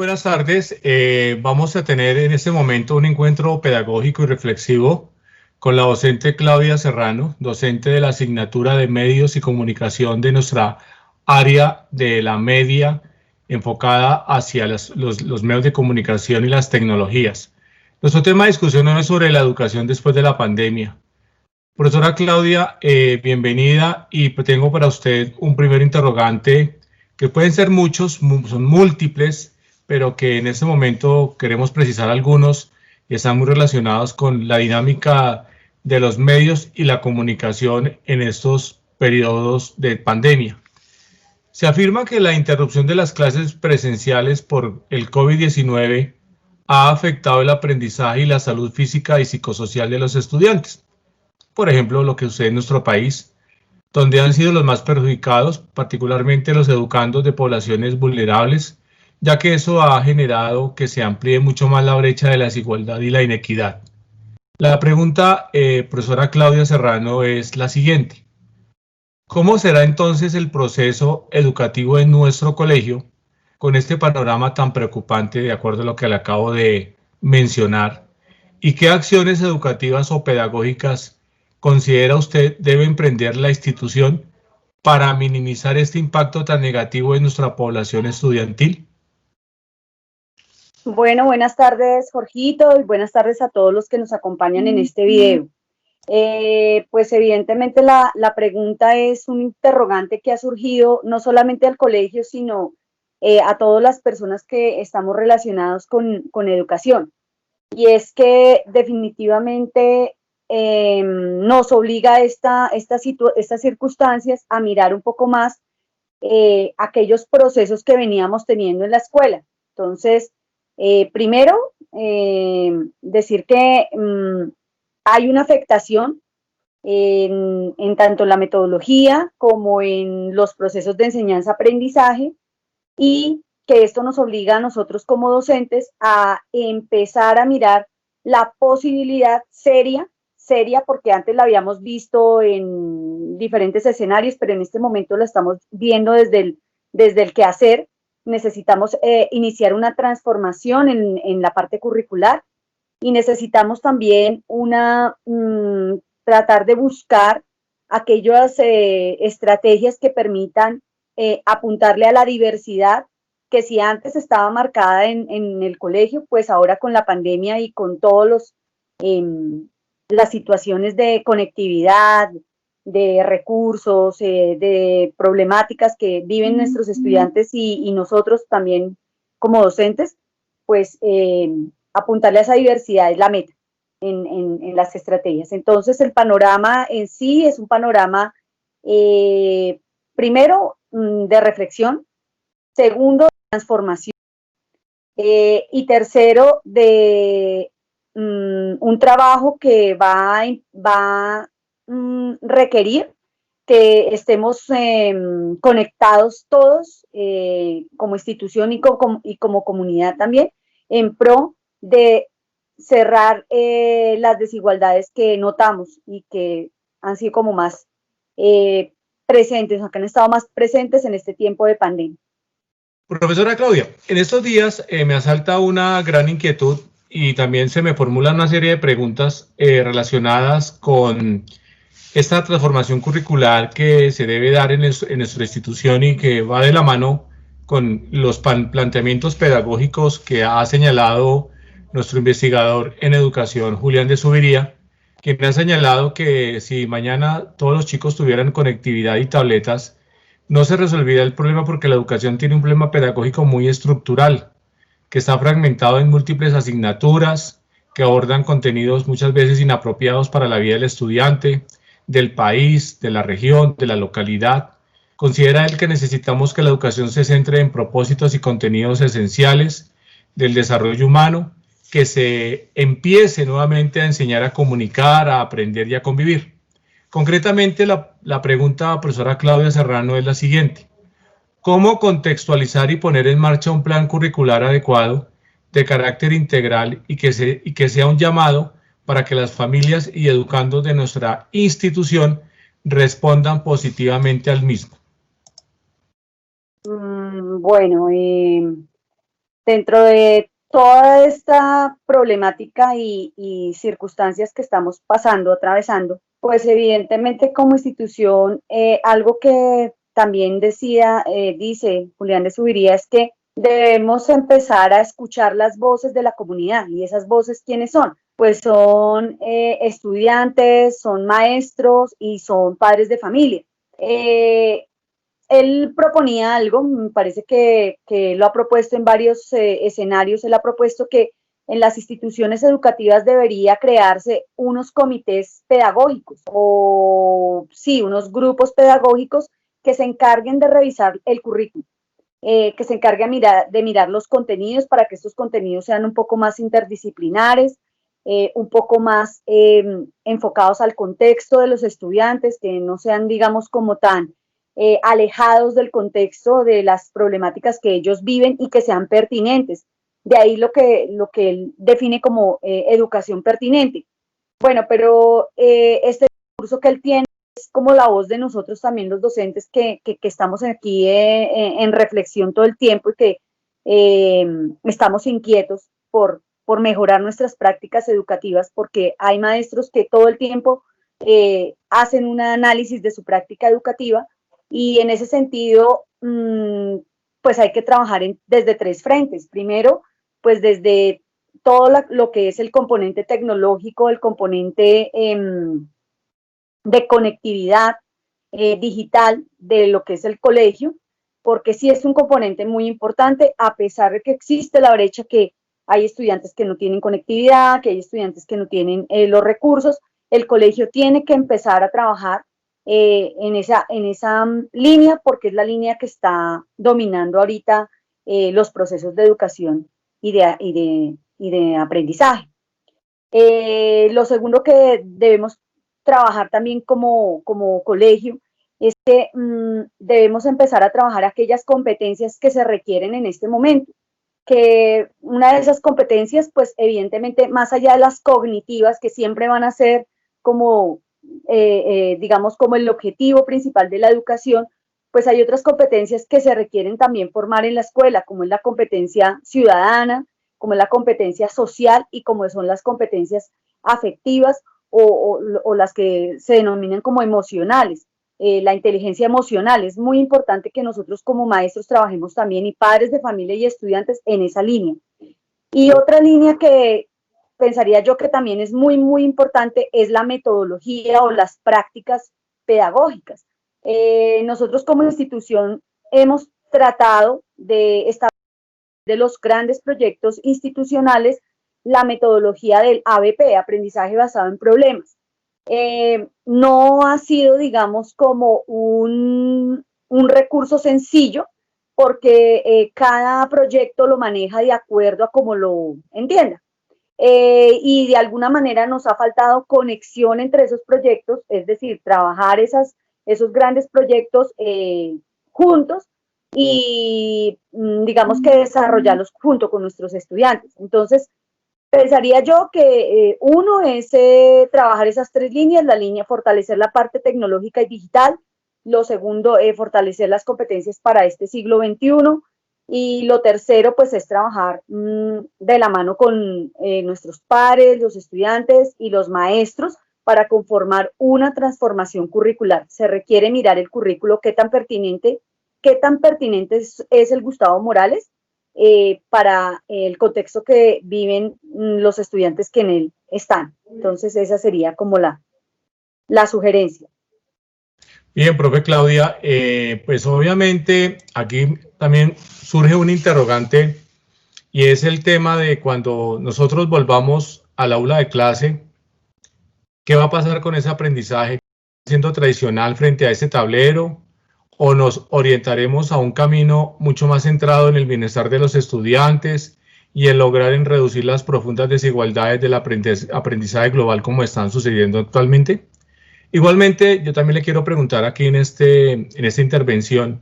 buenas tardes. Vamos a tener en este momento un encuentro pedagógico y reflexivo con la docente Claudia Serrano, docente de la asignatura de Medios y Comunicación de nuestra área de la media enfocada hacia los medios de comunicación y las tecnologías. Nuestro tema de discusión hoy es sobre la educación después de la pandemia. Profesora Claudia, bienvenida, y tengo para usted un primer interrogante que pueden ser muchos, son múltiples, pero que en este momento queremos precisar algunos y están muy relacionados con la dinámica de los medios y la comunicación en estos periodos de pandemia. Se afirma que la interrupción de las clases presenciales por el COVID-19 ha afectado el aprendizaje y la salud física y psicosocial de los estudiantes. Por ejemplo, lo que sucede en nuestro país, donde han sido los más perjudicados, particularmente los educandos de poblaciones vulnerables, ya que eso ha generado que se amplíe mucho más la brecha de la desigualdad y la inequidad. La pregunta, profesora Claudia Serrano, es la siguiente. ¿Cómo será entonces el proceso educativo en nuestro colegio con este panorama tan preocupante, de acuerdo a lo que le acabo de mencionar? ¿Y qué acciones educativas o pedagógicas considera usted debe emprender la institución para minimizar este impacto tan negativo en nuestra población estudiantil? Bueno, buenas tardes, Jorgito, y buenas tardes a todos los que nos acompañan en este video. Pues evidentemente la pregunta es un interrogante que ha surgido no solamente al colegio, sino a todas las personas que estamos relacionados con educación. Y es que definitivamente nos obliga estas circunstancias a mirar un poco más aquellos procesos que veníamos teniendo en la escuela. Entonces, primero, decir que hay una afectación en tanto la metodología como en los procesos de enseñanza-aprendizaje, y que esto nos obliga a nosotros como docentes a empezar a mirar la posibilidad seria, porque antes la habíamos visto en diferentes escenarios, pero en este momento la estamos viendo desde el quehacer. Necesitamos iniciar una transformación en la parte curricular, y necesitamos también tratar de buscar aquellas estrategias que permitan apuntarle a la diversidad, que si antes estaba marcada en el colegio, pues ahora con la pandemia y con todos las situaciones de conectividad, de recursos, de problemáticas que viven nuestros estudiantes y nosotros también como docentes, pues apuntarle a esa diversidad es la meta en las estrategias. Entonces el panorama en sí es un panorama primero de reflexión, segundo de transformación, y tercero de un trabajo que va a requerir que estemos conectados todos como institución y como comunidad también, en pro de cerrar las desigualdades que notamos y que han sido como más presentes, o que han estado más presentes en este tiempo de pandemia. Profesora Claudia, en estos días me asalta una gran inquietud y también se me formulan una serie de preguntas relacionadas con esta transformación curricular que se debe dar en nuestra institución y que va de la mano con los planteamientos pedagógicos que ha señalado nuestro investigador en educación, Julián de Subiría, quien ha señalado que si mañana todos los chicos tuvieran conectividad y tabletas, no se resolvería el problema, porque la educación tiene un problema pedagógico muy estructural, que está fragmentado en múltiples asignaturas, que abordan contenidos muchas veces inapropiados para la vida del estudiante, del país, de la región, de la localidad. Considera él que necesitamos que la educación se centre en propósitos y contenidos esenciales del desarrollo humano, que se empiece nuevamente a enseñar a comunicar, a aprender y a convivir. Concretamente, la pregunta, profesora Claudia Serrano, es la siguiente. ¿Cómo contextualizar y poner en marcha un plan curricular adecuado de carácter integral y que sea un llamado para que las familias y educandos de nuestra institución respondan positivamente al mismo? Bueno, dentro de toda esta problemática y circunstancias que estamos pasando, atravesando, pues evidentemente como institución, algo que también dice Julián de Zuviría, es que debemos empezar a escuchar las voces de la comunidad. ¿Y esas voces quiénes son? Pues son estudiantes, son maestros y son padres de familia. Él proponía algo, me parece que lo ha propuesto en varios escenarios. Él ha propuesto que en las instituciones educativas debería crearse unos comités pedagógicos o sí, unos grupos pedagógicos que se encarguen de revisar el currículum, que se encarguen de mirar los contenidos para que estos contenidos sean un poco más interdisciplinares, un poco más enfocados al contexto de los estudiantes, que no sean, digamos, como tan alejados del contexto de las problemáticas que ellos viven y que sean pertinentes. De ahí lo que él define como educación pertinente. Bueno, pero este discurso que él tiene es como la voz de nosotros también los docentes que estamos aquí en reflexión todo el tiempo y que estamos inquietos por mejorar nuestras prácticas educativas, porque hay maestros que todo el tiempo hacen un análisis de su práctica educativa y en ese sentido pues hay que trabajar desde tres frentes. Primero, pues desde todo lo que es el componente tecnológico, el componente de conectividad digital de lo que es el colegio, porque sí es un componente muy importante, a pesar de que existe la brecha, que hay estudiantes que no tienen conectividad, que hay estudiantes que no tienen los recursos. El colegio tiene que empezar a trabajar en esa línea, porque es la línea que está dominando ahorita los procesos de educación y de aprendizaje. Lo segundo que debemos trabajar también como colegio es que debemos empezar a trabajar aquellas competencias que se requieren en este momento, que una de esas competencias, pues evidentemente, más allá de las cognitivas, que siempre van a ser como, digamos, como el objetivo principal de la educación, pues hay otras competencias que se requieren también formar en la escuela, como es la competencia ciudadana, como es la competencia social y como son las competencias afectivas o las que se denominan como emocionales. La inteligencia emocional, es muy importante que nosotros como maestros trabajemos también, y padres de familia y estudiantes, en esa línea. Y otra línea que pensaría yo que también es muy, muy importante es la metodología o las prácticas pedagógicas. Nosotros como institución hemos tratado de establecer de los grandes proyectos institucionales la metodología del ABP, aprendizaje basado en problemas. No ha sido, digamos, como un recurso sencillo, porque cada proyecto lo maneja de acuerdo a como lo entienda. Y de alguna manera nos ha faltado conexión entre esos proyectos, es decir, trabajar esos grandes proyectos juntos y digamos que desarrollarlos junto con nuestros estudiantes. Entonces, pensaría yo que uno es trabajar esas tres líneas, fortalecer la parte tecnológica y digital, lo segundo, fortalecer las competencias para este siglo XXI, y lo tercero, pues es trabajar de la mano con nuestros pares, los estudiantes y los maestros para conformar una transformación curricular. Se requiere mirar el currículo, qué tan pertinente es el Gustavo Morales para el contexto que viven los estudiantes que en él están. Entonces esa sería como la sugerencia. Bien, profe Claudia, pues obviamente aquí también surge un interrogante, y es el tema de cuando nosotros volvamos al aula de clase, ¿qué va a pasar con ese aprendizaje? ¿Siendo tradicional frente a ese tablero, o nos orientaremos a un camino mucho más centrado en el bienestar de los estudiantes y en lograr reducir las profundas desigualdades del aprendizaje global como están sucediendo actualmente? Igualmente, yo también le quiero preguntar aquí en esta intervención,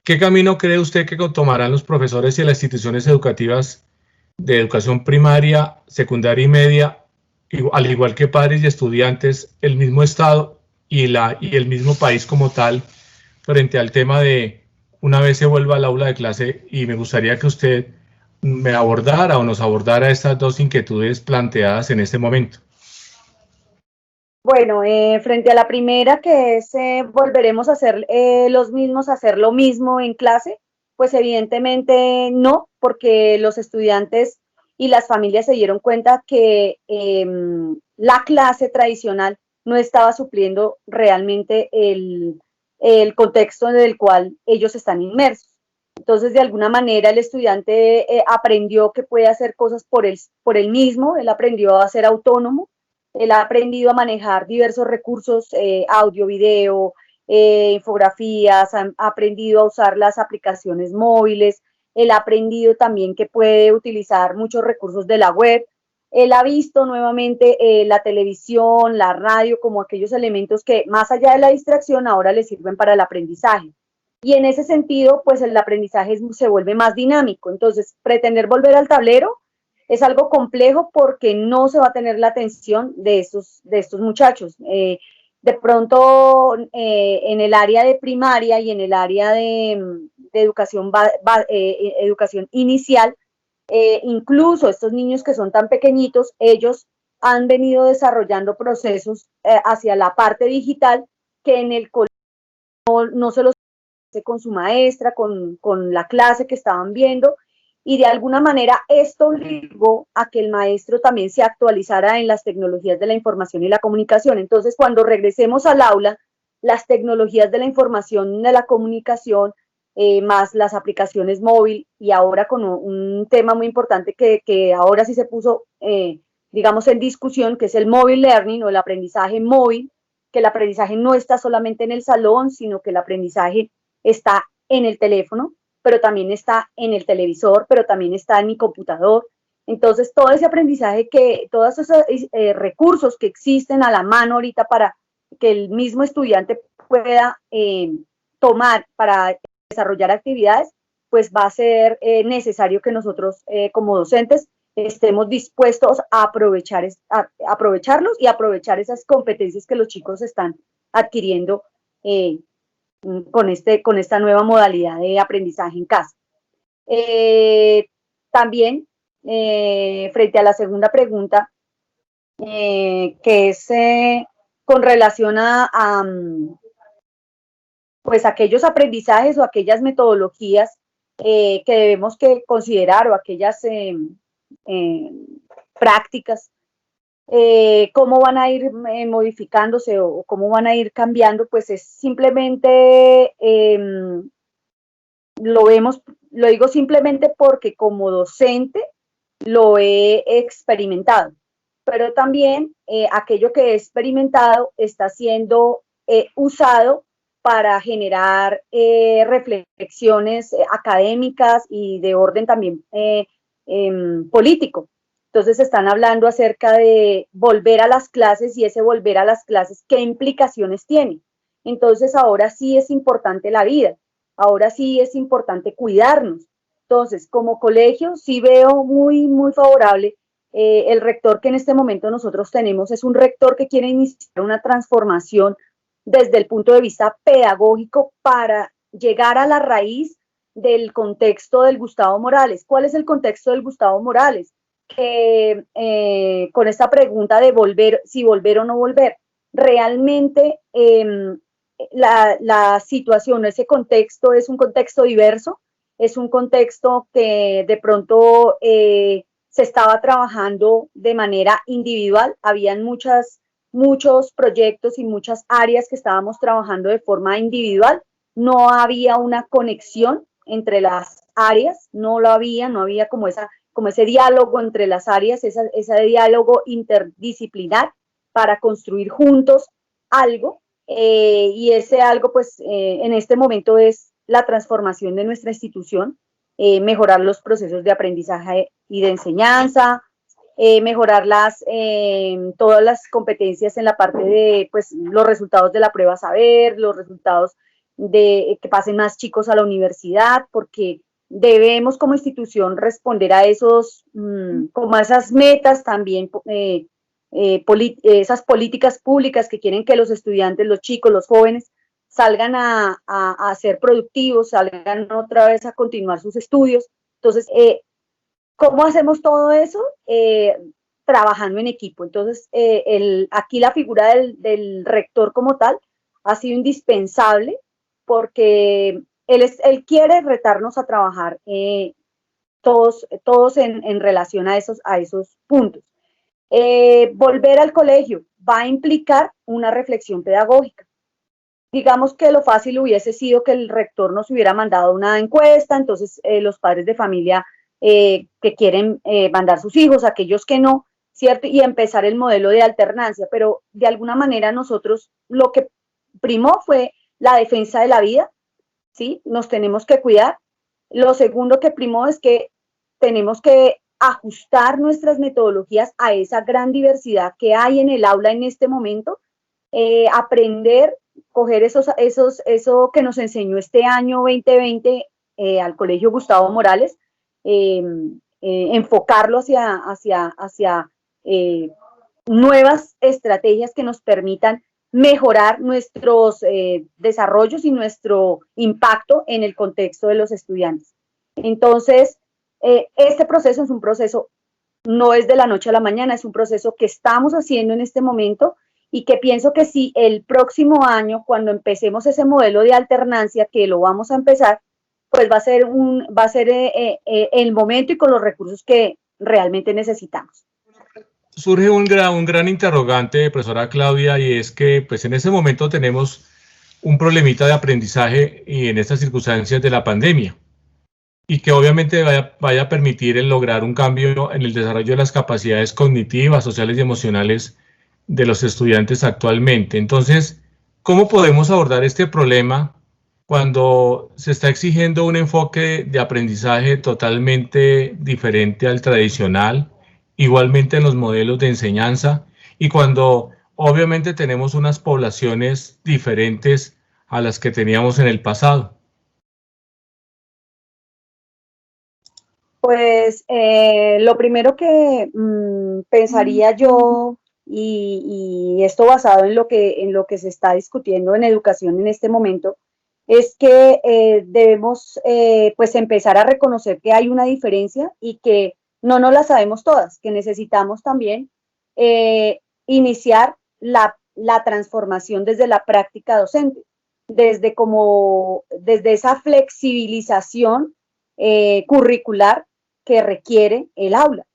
¿qué camino cree usted que tomarán los profesores y las instituciones educativas de educación primaria, secundaria y media, al igual que padres y estudiantes, el mismo Estado y el mismo país como tal, frente al tema de una vez se vuelva al aula de clase? Y me gustaría que usted me abordara o nos abordara estas dos inquietudes planteadas en este momento. Bueno, frente a la primera, que es volveremos a hacer los mismos, a hacer lo mismo en clase, pues evidentemente no, porque los estudiantes y las familias se dieron cuenta que la clase tradicional no estaba supliendo realmente el contexto en el cual ellos están inmersos. Entonces, de alguna manera, el estudiante aprendió que puede hacer cosas por él mismo, él aprendió a ser autónomo, él ha aprendido a manejar diversos recursos, audio, video, infografías, ha aprendido a usar las aplicaciones móviles, él ha aprendido también que puede utilizar muchos recursos de la web, él ha visto nuevamente la televisión, la radio, como aquellos elementos que más allá de la distracción ahora le sirven para el aprendizaje. Y en ese sentido, pues el aprendizaje se vuelve más dinámico. Entonces, pretender volver al tablero es algo complejo porque no se va a tener la atención de estos muchachos. De pronto, en el área de primaria y en el área de educación, educación inicial, incluso estos niños que son tan pequeñitos, ellos han venido desarrollando procesos hacia la parte digital que en el colegio no se los hace con su maestra, con la clase que estaban viendo, y de alguna manera esto obligó a que el maestro también se actualizara en las tecnologías de la información y la comunicación. Entonces, cuando regresemos al aula, las tecnologías de la información y de la comunicación, más las aplicaciones móvil, y ahora con un tema muy importante que ahora sí se puso, digamos, en discusión, que es el mobile learning o el aprendizaje móvil, que el aprendizaje no está solamente en el salón, sino que el aprendizaje está en el teléfono, pero también está en el televisor, pero también está en mi computador. Entonces, todo ese aprendizaje, todos esos recursos que existen a la mano ahorita para que el mismo estudiante pueda tomar para desarrollar actividades, pues va a ser necesario que nosotros como docentes estemos dispuestos a aprovecharlos y aprovechar esas competencias que los chicos están adquiriendo con esta nueva modalidad de aprendizaje en casa. También, frente a la segunda pregunta, que es con relación a pues aquellos aprendizajes o aquellas metodologías que debemos que considerar o aquellas prácticas, cómo van a ir modificándose o cómo van a ir cambiando, pues es simplemente, lo digo simplemente porque como docente lo he experimentado, pero también aquello que he experimentado está siendo usado para generar reflexiones académicas y de orden también político. Entonces están hablando acerca de volver a las clases y ese volver a las clases, ¿qué implicaciones tiene? Entonces ahora sí es importante la vida, ahora sí es importante cuidarnos. Entonces, como colegio sí veo muy, muy favorable. El rector que en este momento nosotros tenemos es un rector que quiere iniciar una transformación desde el punto de vista pedagógico para llegar a la raíz del contexto del Gustavo Morales. ¿Cuál es el contexto del Gustavo Morales? Que con esta pregunta de volver, si volver o no volver, realmente la situación, ese contexto es un contexto diverso, es un contexto que de pronto se estaba trabajando de manera individual, habían muchos proyectos y muchas áreas que estábamos trabajando de forma individual, no había una conexión entre las áreas, no había como ese diálogo entre las áreas, ese diálogo interdisciplinar para construir juntos algo, y ese algo pues en este momento es la transformación de nuestra institución, mejorar los procesos de aprendizaje y de enseñanza, mejorar todas las competencias en la parte de pues, los resultados de la prueba saber, los resultados de que pasen más chicos a la universidad, porque debemos como institución responder a como a esas metas también, esas políticas públicas que quieren que los estudiantes, los chicos, los jóvenes salgan a ser productivos, salgan otra vez a continuar sus estudios. Entonces, ¿Cómo hacemos todo eso? Trabajando en equipo. Entonces, aquí la figura del rector como tal ha sido indispensable porque él quiere retarnos a trabajar todos en relación a esos puntos. Volver al colegio va a implicar una reflexión pedagógica. Digamos que lo fácil hubiese sido que el rector nos hubiera mandado una encuesta, entonces los padres de familia que quieren mandar sus hijos, aquellos que no, ¿cierto? Y empezar el modelo de alternancia, pero de alguna manera nosotros lo que primó fue la defensa de la vida, ¿sí? Nos tenemos que cuidar. Lo segundo que primó es que tenemos que ajustar nuestras metodologías a esa gran diversidad que hay en el aula en este momento, aprender, coger eso que nos enseñó este año 2020 al Colegio Gustavo Morales, enfocarlo hacia nuevas estrategias que nos permitan mejorar nuestros desarrollos y nuestro impacto en el contexto de los estudiantes. Entonces, este proceso es un proceso, no es de la noche a la mañana, es un proceso que estamos haciendo en este momento y que pienso que si el próximo año, cuando empecemos ese modelo de alternancia, que lo vamos a empezar, pues va a ser el momento y con los recursos que realmente necesitamos. Surge un gran interrogante, profesora Claudia, y es que pues en ese momento tenemos un problemita de aprendizaje y en estas circunstancias de la pandemia, y que obviamente vaya a permitir el lograr un cambio en el desarrollo de las capacidades cognitivas, sociales y emocionales de los estudiantes actualmente. Entonces, ¿cómo podemos abordar este problema cuando se está exigiendo un enfoque de aprendizaje totalmente diferente al tradicional, igualmente en los modelos de enseñanza, y cuando obviamente tenemos unas poblaciones diferentes a las que teníamos en el pasado? Pues lo primero que pensaría yo, y esto basado en lo que se está discutiendo en educación en este momento, es que debemos pues empezar a reconocer que hay una diferencia y que no nos la sabemos todas, que necesitamos también iniciar la transformación desde la práctica docente, desde esa flexibilización curricular que requiere el aula.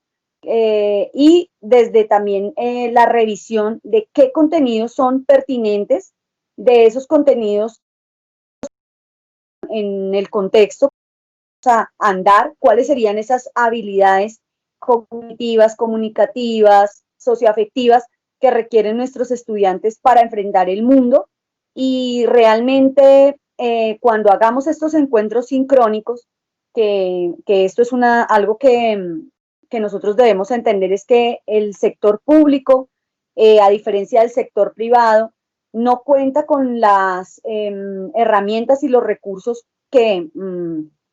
Y desde también la revisión de qué contenidos son pertinentes, de esos contenidos en el contexto, o sea, andar, cuáles serían esas habilidades cognitivas, comunicativas, socioafectivas que requieren nuestros estudiantes para enfrentar el mundo. Y realmente cuando hagamos estos encuentros sincrónicos, que esto es algo que nosotros debemos entender, es que el sector público, a diferencia del sector privado, no cuenta con las herramientas y los recursos que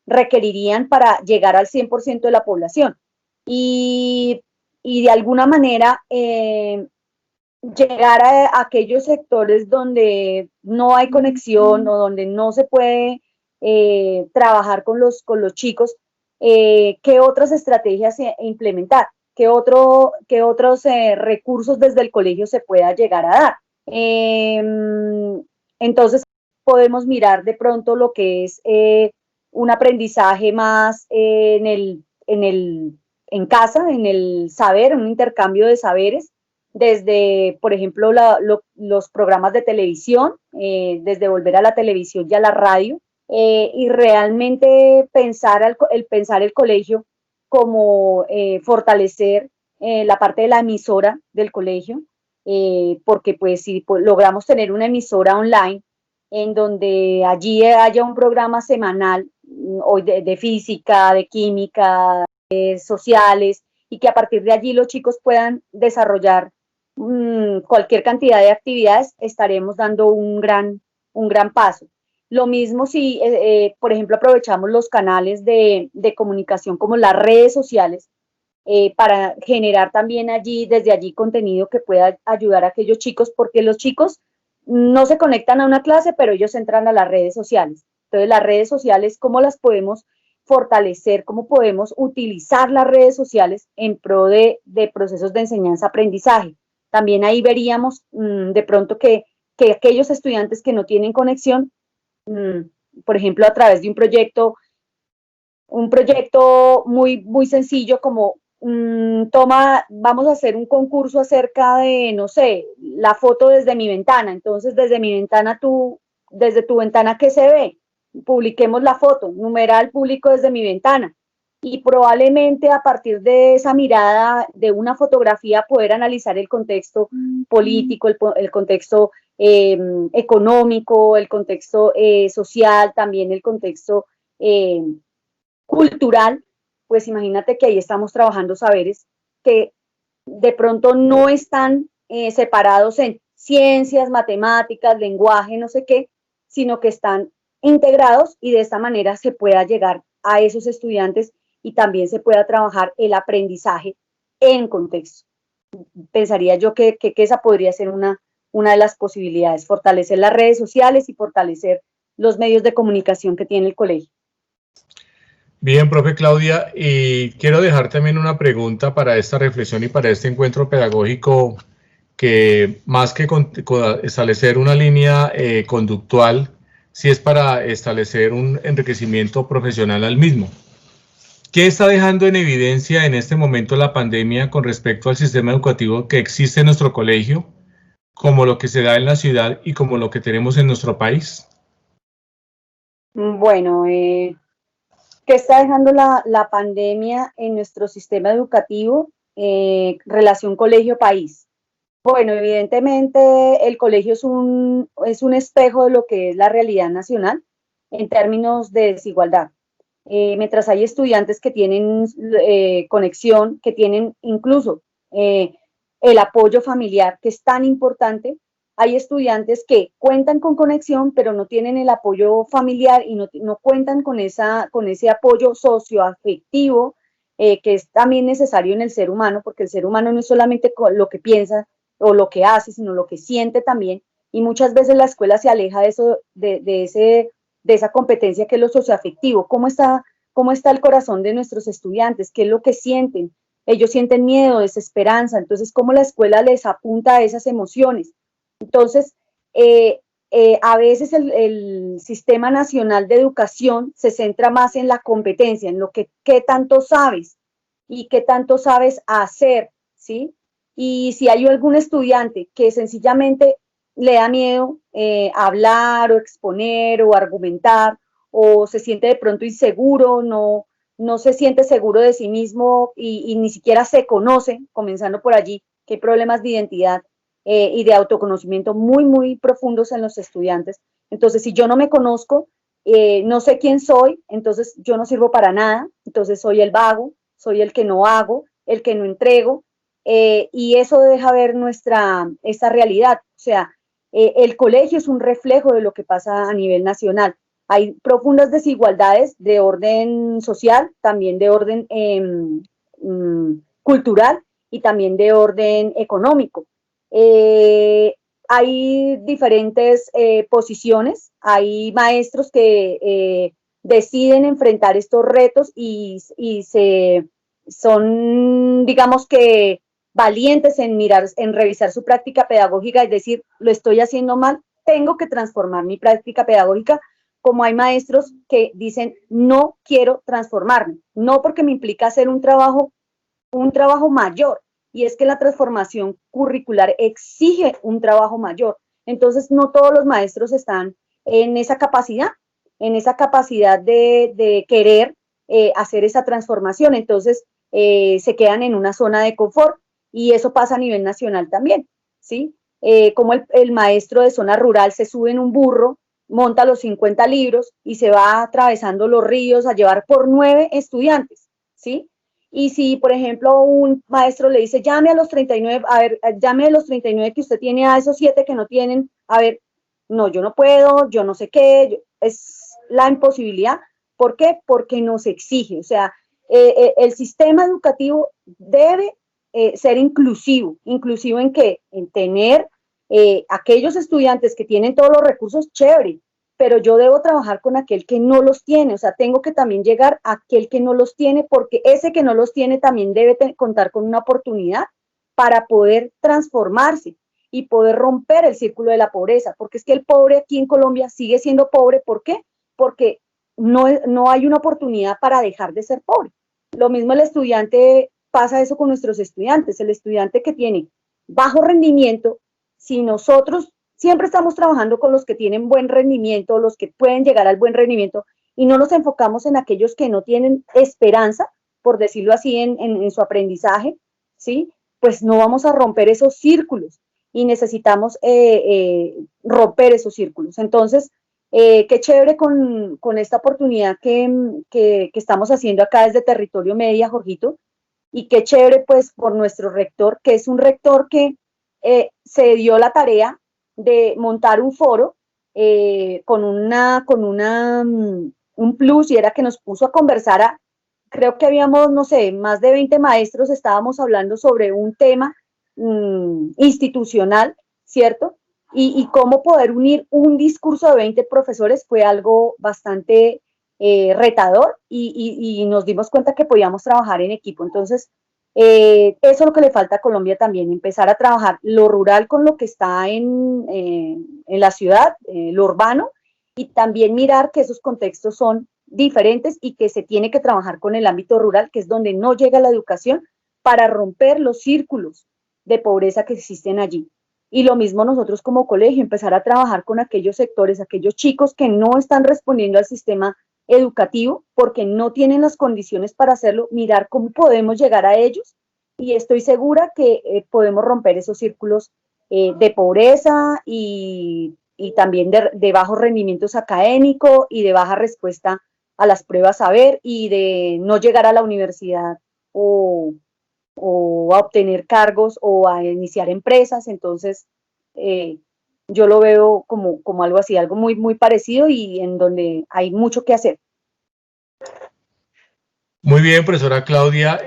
requerirían para llegar al 100% de la población. Y de alguna manera llegar a aquellos sectores donde no hay conexión o donde no se puede trabajar con los chicos, qué otras estrategias implementar, qué otros recursos desde el colegio se pueda llegar a dar. Entonces podemos mirar de pronto lo que es un aprendizaje más en casa, en el saber, un intercambio de saberes, desde, por ejemplo, los programas de televisión, desde volver a la televisión y a la radio, y realmente pensar el colegio como fortalecer la parte de la emisora del colegio, porque pues si logramos tener una emisora online en donde allí haya un programa semanal hoy de física, de química, sociales, y que a partir de allí los chicos puedan desarrollar cualquier cantidad de actividades, estaremos dando un gran paso. Lo mismo si, por ejemplo, aprovechamos los canales de comunicación como las redes sociales, para generar también desde allí contenido que pueda ayudar a aquellos chicos, porque los chicos no se conectan a una clase, pero ellos entran a las redes sociales. Entonces, las redes sociales, ¿cómo las podemos fortalecer, cómo podemos utilizar las redes sociales en pro de procesos de enseñanza-aprendizaje. También ahí veríamos de pronto que aquellos estudiantes que no tienen conexión, por ejemplo, a través de un proyecto muy sencillo como vamos a hacer un concurso acerca de, no sé, la foto desde mi ventana. Entonces, desde mi ventana, desde tu ventana, ¿qué se ve? Publiquemos la foto, numeral público desde mi ventana. Y probablemente a partir de esa mirada de una fotografía poder analizar el contexto político, el contexto económico, el contexto social, también el contexto cultural, pues imagínate que ahí estamos trabajando saberes que de pronto no están separados en ciencias, matemáticas, lenguaje, no sé qué, sino que están integrados y de esta manera se pueda llegar a esos estudiantes y también se pueda trabajar el aprendizaje en contexto. Pensaría yo que esa podría ser una de las posibilidades, fortalecer las redes sociales y fortalecer los medios de comunicación que tiene el colegio. Bien, profe Claudia, y quiero dejar también una pregunta para esta reflexión y para este encuentro pedagógico, que más que establecer una línea conductual, sí es para establecer un enriquecimiento profesional al mismo. ¿Qué está dejando en evidencia en este momento la pandemia con respecto al sistema educativo que existe en nuestro colegio, como lo que se da en la ciudad y como lo que tenemos en nuestro país? Bueno, ¿qué está dejando la pandemia en nuestro sistema educativo? Relación colegio-país. Bueno, evidentemente el colegio es un espejo de lo que es la realidad nacional en términos de desigualdad. Mientras hay estudiantes que tienen conexión, que tienen incluso el apoyo familiar, que es tan importante, hay estudiantes que cuentan con conexión, pero no tienen el apoyo familiar y no cuentan con ese apoyo socioafectivo, que es también necesario en el ser humano, porque el ser humano no es solamente lo que piensa o lo que hace, sino lo que siente también, y muchas veces la escuela se aleja de eso, de esa competencia que es lo socioafectivo. ¿Cómo está el corazón de nuestros estudiantes? ¿Qué es lo que sienten? Ellos sienten miedo, desesperanza, entonces cómo la escuela les apunta a esas emociones. Entonces, a veces el Sistema Nacional de Educación se centra más en la competencia, en lo que qué tanto sabes y qué tanto sabes hacer, ¿sí? Y si hay algún estudiante que sencillamente le da miedo hablar o exponer o argumentar, o se siente de pronto inseguro, no se siente seguro de sí mismo y ni siquiera se conoce, comenzando por allí, que hay problemas de identidad y de autoconocimiento muy profundos en los estudiantes. Entonces, si yo no me conozco, no sé quién soy, entonces yo no sirvo para nada, entonces soy el vago, soy el que no hago, el que no entrego, y eso deja ver esta realidad. O sea, el colegio es un reflejo de lo que pasa a nivel nacional. Hay profundas desigualdades de orden social, también de orden cultural y también de orden económico. Hay diferentes posiciones, hay maestros que deciden enfrentar estos retos y son, digamos que, valientes en revisar su práctica pedagógica, es decir, lo estoy haciendo mal, tengo que transformar mi práctica pedagógica, como hay maestros que dicen, no quiero transformarme, no porque me implica hacer un trabajo mayor, y es que la transformación curricular exige un trabajo mayor. Entonces, no todos los maestros están en esa capacidad de querer hacer esa transformación. Entonces, se quedan en una zona de confort, y eso pasa a nivel nacional también, ¿sí? Como el maestro de zona rural se sube en un burro, monta los 50 libros y se va atravesando los ríos a llevar por 9 estudiantes, ¿sí? Y si, por ejemplo, un maestro le dice, llame a los 39, a ver, llame a los 39 que usted tiene a esos 7 que no tienen, a ver, no, yo no puedo, yo no sé qué, es la imposibilidad. ¿Por qué? Porque nos exige. O sea, el sistema educativo debe ser inclusivo. ¿Inclusivo en qué? En tener aquellos estudiantes que tienen todos los recursos, chévere, pero yo debo trabajar con aquel que no los tiene, o sea, tengo que también llegar a aquel que no los tiene, porque ese que no los tiene también debe contar con una oportunidad para poder transformarse y poder romper el círculo de la pobreza, porque es que el pobre aquí en Colombia sigue siendo pobre. ¿Por qué? Porque no hay una oportunidad para dejar de ser pobre. Lo mismo el estudiante, pasa eso con nuestros estudiantes, el estudiante que tiene bajo rendimiento, si nosotros siempre estamos trabajando con los que tienen buen rendimiento, los que pueden llegar al buen rendimiento, y no nos enfocamos en aquellos que no tienen esperanza, por decirlo así, en su aprendizaje, ¿sí? Pues no vamos a romper esos círculos y necesitamos romper esos círculos. Entonces, qué chévere con esta oportunidad que estamos haciendo acá desde Territorio Media, Jorgito, y qué chévere pues por nuestro rector, que es un rector que se dio la tarea de montar un foro con un plus, y era que nos puso a conversar creo que habíamos, no sé, más de 20 maestros, estábamos hablando sobre un tema institucional, ¿cierto? Y cómo poder unir un discurso de 20 profesores fue algo bastante retador, y nos dimos cuenta que podíamos trabajar en equipo. Entonces, eso es lo que le falta a Colombia también, empezar a trabajar lo rural con lo que está en la ciudad, lo urbano, y también mirar que esos contextos son diferentes y que se tiene que trabajar con el ámbito rural, que es donde no llega la educación, para romper los círculos de pobreza que existen allí. Y lo mismo nosotros como colegio, empezar a trabajar con aquellos sectores, aquellos chicos que no están respondiendo al sistema educativo porque no tienen las condiciones para hacerlo, mirar cómo podemos llegar a ellos, y estoy segura que podemos romper esos círculos de pobreza y también de bajos rendimientos académicos y de baja respuesta a las pruebas saber, y de no llegar a la universidad o a obtener cargos o a iniciar empresas. Entonces, yo lo veo como algo así, algo muy, muy parecido, y en donde hay mucho que hacer. Muy bien, profesora Claudia,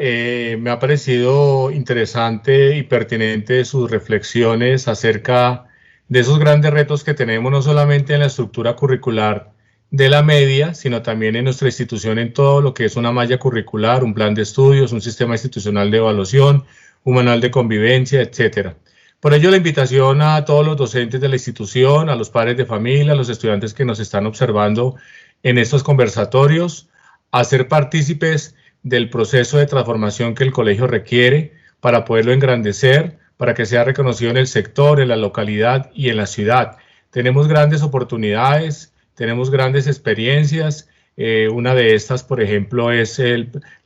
me ha parecido interesante y pertinente sus reflexiones acerca de esos grandes retos que tenemos, no solamente en la estructura curricular de la media, sino también en nuestra institución, en todo lo que es una malla curricular, un plan de estudios, un sistema institucional de evaluación, un manual de convivencia, etcétera. Por ello, la invitación a todos los docentes de la institución, a los padres de familia, a los estudiantes que nos están observando en estos conversatorios, a ser partícipes del proceso de transformación que el colegio requiere para poderlo engrandecer, para que sea reconocido en el sector, en la localidad y en la ciudad. Tenemos grandes oportunidades, tenemos grandes experiencias. Una de estas, por ejemplo, es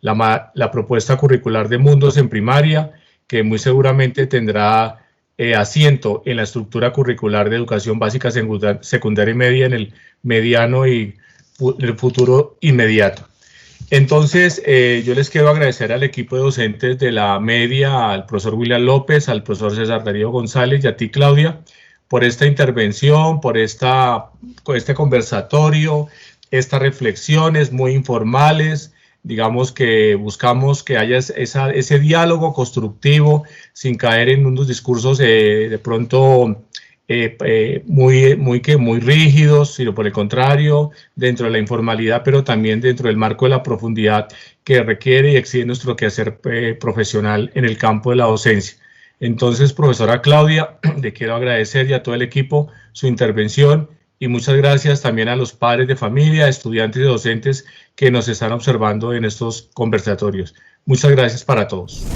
la propuesta curricular de Mundos en Primaria, que muy seguramente tendrá asiento en la estructura curricular de educación básica, secundaria y media en el mediano y el futuro inmediato. Entonces, yo les quiero agradecer al equipo de docentes de la media, al profesor William López, al profesor César Darío González y a ti, Claudia, por esta intervención, por este conversatorio, estas reflexiones muy informales. Digamos que buscamos que haya ese diálogo constructivo sin caer en unos discursos de pronto muy rígidos, sino por el contrario, dentro de la informalidad, pero también dentro del marco de la profundidad que requiere y exige nuestro quehacer profesional en el campo de la docencia. Entonces, profesora Claudia, le quiero agradecer y a todo el equipo su intervención, y muchas gracias también a los padres de familia, estudiantes y docentes que nos están observando en estos conversatorios. Muchas gracias para todos.